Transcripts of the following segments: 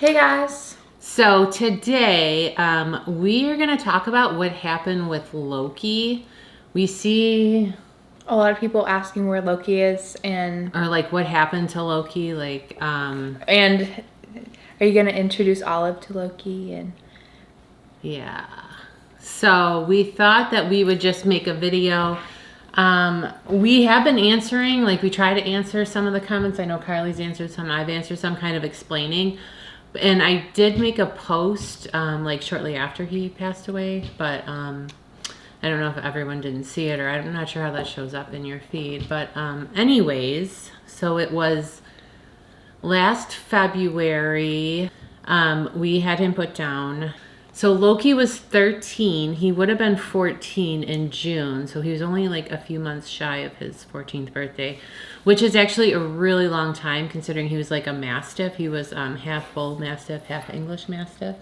Hey guys. So today we are going to talk about what happened with Loki. We see A lot of people asking where Loki is and like what happened to Loki, are you gonna introduce Olive to Loki and yeah. So we thought that we would just make a video. We have been answering, like we try to answer some of the comments. I know Carly's answered some, I've answered some, kind of explaining. And I did make a post like shortly after he passed away, but I don't know if everyone didn't see it, or I'm not sure how that shows up in your feed. But anyways, so it was last February. We had him put down. So Loki was 13. He would have been 14 in June. So he was only like a few months shy of his 14th birthday, which is actually a really long time considering he was like a Mastiff. He was half Bull Mastiff, half English Mastiff.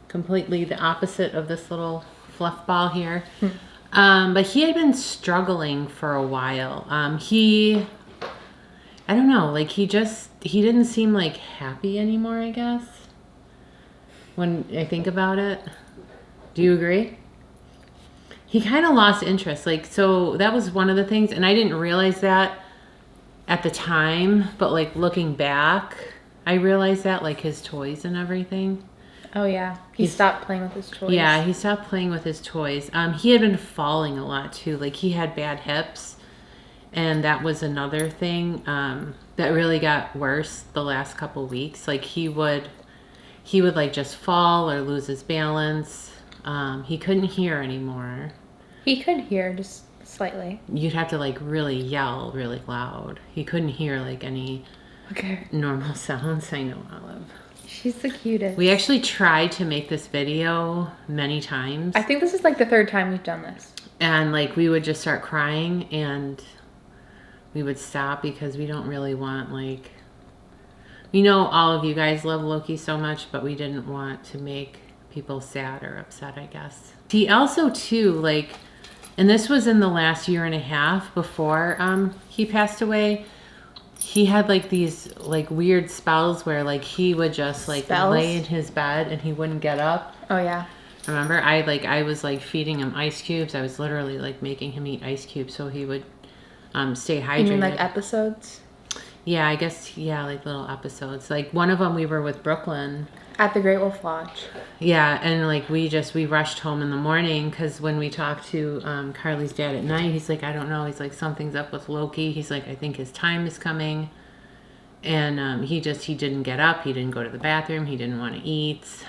Completely the opposite of this little fluff ball here. But he had been struggling for a while. I don't know, like he didn't seem like happy anymore, I guess. When I think about it. Do you agree? He kind of lost interest. Like, so that was one of the things, and I didn't realize that at the time, but like looking back, I realized that, like his toys and everything. oh yeah, he stopped playing with his toys. Yeah, he stopped playing with his toys. He had been falling a lot too. Like he had bad hips, and that was another thing that really got worse the last couple weeks. Like he would like just fall or lose his balance. He couldn't hear anymore. He could hear just slightly. You'd have to like really yell really loud. He couldn't hear like any normal sounds. I know, Olive. She's the cutest. We actually tried to make this video many times. I think this is like the third time we've done this. And like we would just start crying and we would stop because we don't really want like... We know all of you guys love Loki so much, but we didn't want to make people sad or upset, I guess. He also, too, like, and this was in the last year and a half before he passed away, he had, like, these, like, weird spells where, like, he would just, like, lay in his bed and he wouldn't get up. Oh, yeah. Remember? I was, like, feeding him ice cubes. I was literally, like, making him eat ice cubes so he would stay hydrated. You mean, like, episodes? Yeah, I guess, yeah, like little episodes. Like one of them we were with Brooklyn. At the Great Wolf Lodge. Yeah, and like we rushed home in the morning because when we talked to Carly's dad at night, he's like, I don't know. He's like, something's up with Loki. He's like, I think his time is coming. And he didn't get up. He didn't go to the bathroom. He didn't want to eat.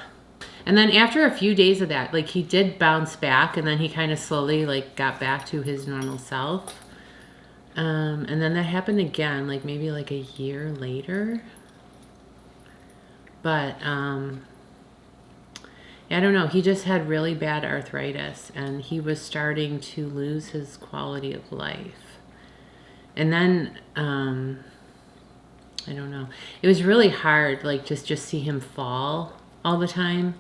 And then after a few days of that, like he did bounce back and then he kind of slowly like got back to his normal self. And then that happened again, like maybe like a year later. But I don't know. He just had really bad arthritis and he was starting to lose his quality of life. And then I don't know. It was really hard, like just see him fall all the time.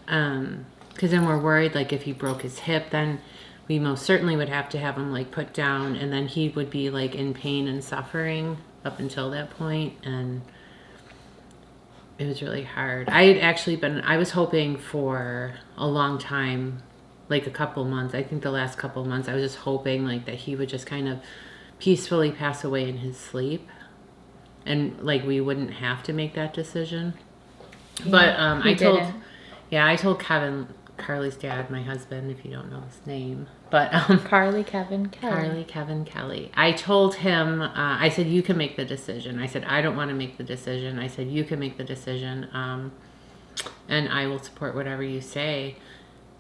Because then we're worried, like if he broke his hip, then we most certainly would have to have him like put down, and then he would be like in pain and suffering up until that point, and it was really hard. I was hoping for a long time, like a couple months. I think the last couple months I was just hoping like that he would just kind of peacefully pass away in his sleep, and like we wouldn't have to make that decision. Yeah, but I told Kevin, Carly's dad, my husband, if you don't know his name, but Carly, Kevin, Kelly. I told him, I said, you can make the decision. I said, I don't want to make the decision. I said, you can make the decision, and I will support whatever you say.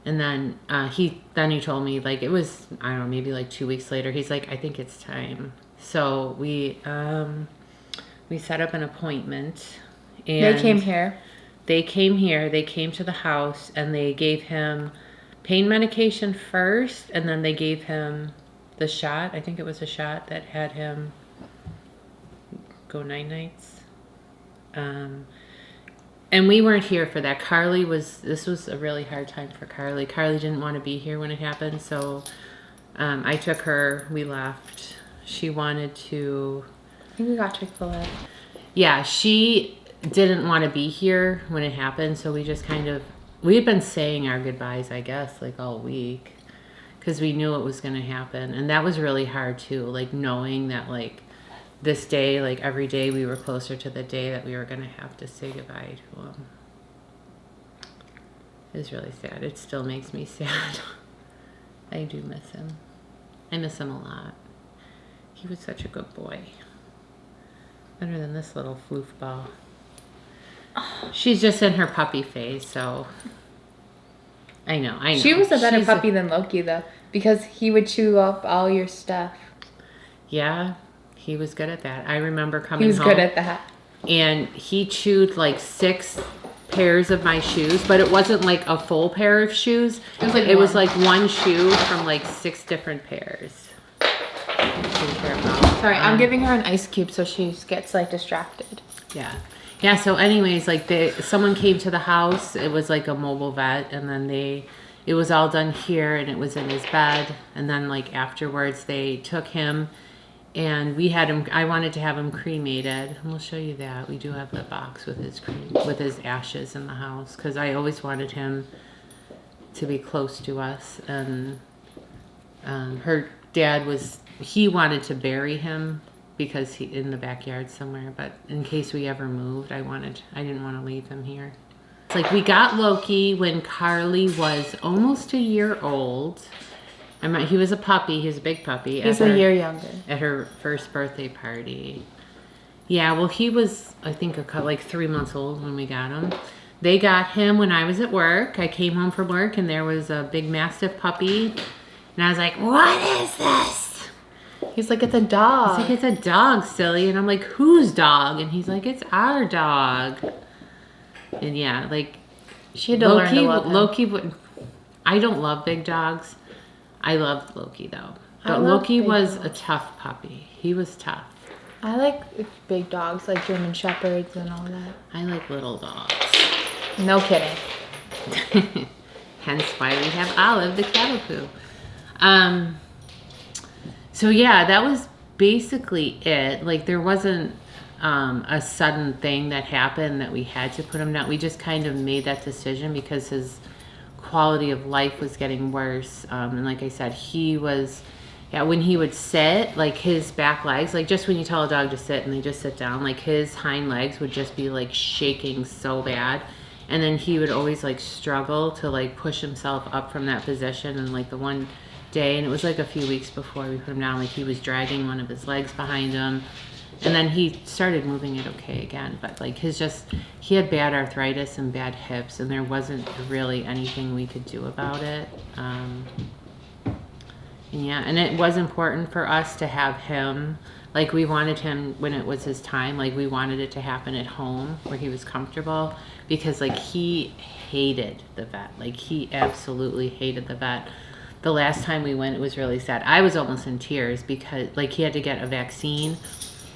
And then he told me, like, it was, I don't know, maybe like 2 weeks later, he's like, I think it's time. So we set up an appointment. And they came here. They came to the house, and they gave him pain medication first, and then they gave him the shot. I think it was a shot that had him go night-nights. And we weren't here for that. This was a really hard time for Carly. Carly didn't want to be here when it happened, so I took her. We left. She wanted to... I think we got Chick-fil-A. Yeah, she didn't want to be here when it happened, so we just kind of, we had been saying our goodbyes, I guess, like all week, because we knew it was going to happen. And that was really hard too, like knowing that like this day, like every day we were closer to the day that we were going to have to say goodbye to him. It was really sad. It still makes me sad. I do miss him. I miss him a lot. He was such a good boy. Better than this little floofball. She's just in her puppy phase, so I know. She was a better puppy than Loki, though, because he would chew up all your stuff. Yeah, he was good at that. I remember coming home. He was good at that. And he chewed like 6 pairs of my shoes, but it wasn't like a full pair of shoes. It was like one shoe from like 6 different pairs. Sorry, I'm giving her an ice cube so she gets like distracted. Yeah. Yeah, so anyways, like someone came to the house. It was like a mobile vet, and then it was all done here, and it was in his bed. And then like afterwards they took him, and we had him, I wanted to have him cremated. And we'll show you that. We do have the box with his ashes in the house, because I always wanted him to be close to us. And her dad he wanted to bury him because he in the backyard somewhere, but in case we ever moved, I didn't want to leave him here. It's like we got Loki when Carly was almost a year old. He was a puppy. He was a big puppy. He's a year younger. At her first birthday party. Yeah, well, he was, I think, like 3 months old when we got him. They got him when I was at work. I came home from work, and there was a big Mastiff puppy. And I was like, what is this? He's like, it's a dog. He's like, it's a dog, silly. And I'm like, whose dog? And he's like, it's our dog. And yeah, like, she had to learn to love him. Loki wouldn't. I don't love big dogs. I loved Loki though. But Loki was a tough puppy. He was tough. I like big dogs, like German Shepherds and all that. I like little dogs. No kidding. Hence why we have Olive the Cavapoo. So yeah, that was basically it. Like there wasn't a sudden thing that happened that we had to put him down. We just kind of made that decision because his quality of life was getting worse. And like I said, when he would sit, like his back legs, like just when you tell a dog to sit and they just sit down, like his hind legs would just be like shaking so bad. And then he would always like struggle to like push himself up from that position. And like the one day, and it was like a few weeks before we put him down, like he was dragging one of his legs behind him. And then he started moving it okay again. But like he had bad arthritis and bad hips, and there wasn't really anything we could do about it. And yeah, and it was important for us to have him, like we wanted him when it was his time, like we wanted it to happen at home where he was comfortable, because like he hated the vet. Like he absolutely hated the vet. The last time we went, it was really sad. I was almost in tears because like he had to get a vaccine,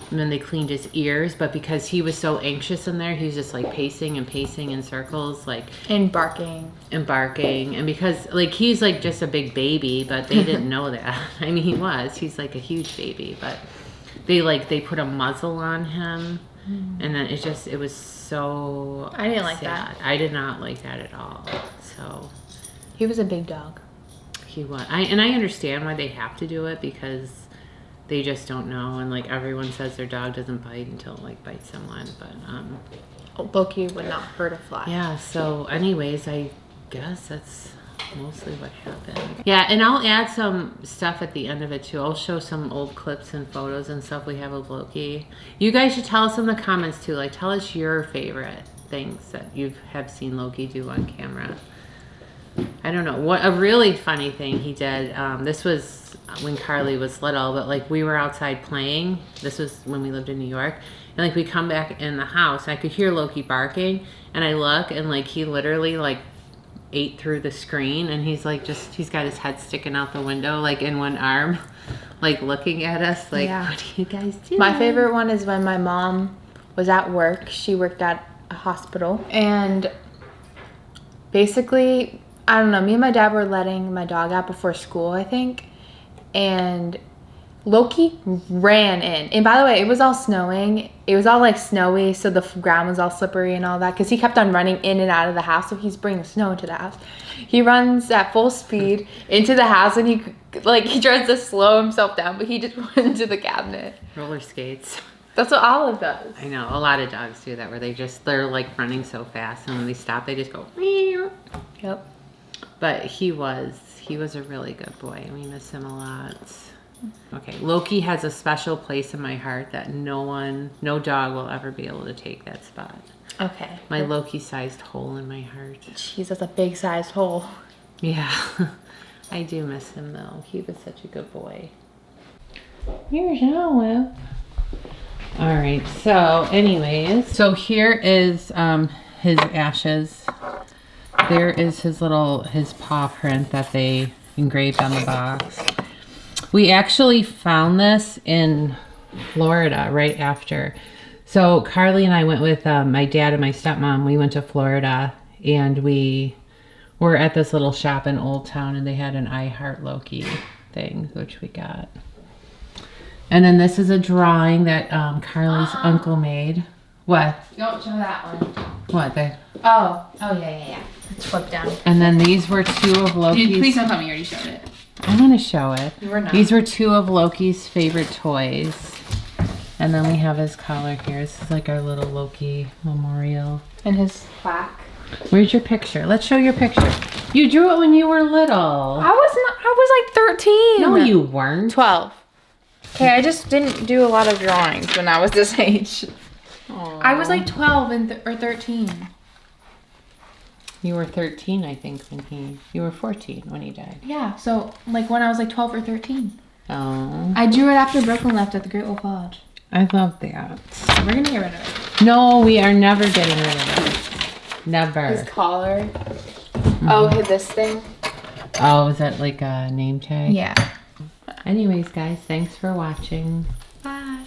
and then they cleaned his ears, but because he was so anxious in there, he was just like pacing and pacing in circles, like and barking. And because like he's like just a big baby, but they didn't know that. I mean, he's like a huge baby, but they put a muzzle on him, and then it was so I didn't like sad. that. I did not like that at all. So he was a big dog. He was. I understand why they have to do it, because they just don't know, and like everyone says their dog doesn't bite until it like bites someone, but Loki would not hurt a fly. yeah. So anyways, I guess that's mostly what happened. Yeah, and I'll add some stuff at the end of it too. I'll show some old clips and photos and stuff we have of Loki. You guys should tell us in the comments too. Like, tell us your favorite things that you have seen Loki do on camera. I don't know. What a really funny thing he did. This was when Carly was little, but like we were outside playing. This was when we lived in New York. And like we come back in the house, and I could hear Loki barking, and I look, and like he literally like ate through the screen, and he's like he's got his head sticking out the window like in one arm, like looking at us like, yeah. What do you guys do? My favorite one is when my mom was at work. She worked at a hospital, and basically, I don't know, me and my dad were letting my dog out before school, I think, and Loki ran in. And by the way, it was all snowing. It was all like snowy, so the ground was all slippery and all that. Because he kept on running in and out of the house, so he's bringing snow into the house. He runs at full speed into the house, and he tries to slow himself down, but he just went into the cabinet. Roller skates. That's what Olive does. I know, a lot of dogs do that, where they're like running so fast, and when they stop, they just go, meow. Yep. But he was a really good boy. We miss him a lot. Okay, Loki has a special place in my heart that no dog will ever be able to take that spot. Okay. My Loki-sized hole in my heart. Jeez, that's a big-sized hole. Yeah. I do miss him, though. He was such a good boy. Here's Olive. All right, so anyways. So here is his ashes. There is his paw print that they engraved on the box. We actually found this in Florida right after. So Carly and I went with my dad and my stepmom. We went to Florida, and we were at this little shop in Old Town, and they had an I Heart Loki thing, which we got. And then this is a drawing that Carly's uncle made. What? Don't show that one. What? Oh, yeah. It's flipped down. And then these were two of Loki's. Dude, please don't tell me you already showed it. I'm going to show it. You were not. These were two of Loki's favorite toys. And then we have his collar here. This is like our little Loki memorial. And his plaque. Where's your picture? Let's show your picture. You drew it when you were little. I was like 13. No, you weren't. 12. Okay, I just didn't do a lot of drawings when I was this age. Aww. I was like 12 or 13. You were 13, I think, you were 14 when he died. Yeah, so like when I was like 12 or 13. Oh. I drew it after Brooklyn left at the Great Wolf Lodge. I love that. We're gonna get rid of it. No, we are never getting rid of it. Never. His collar. Oh, this thing. Oh, is that like a name tag? Yeah. Anyways, guys, thanks for watching. Bye.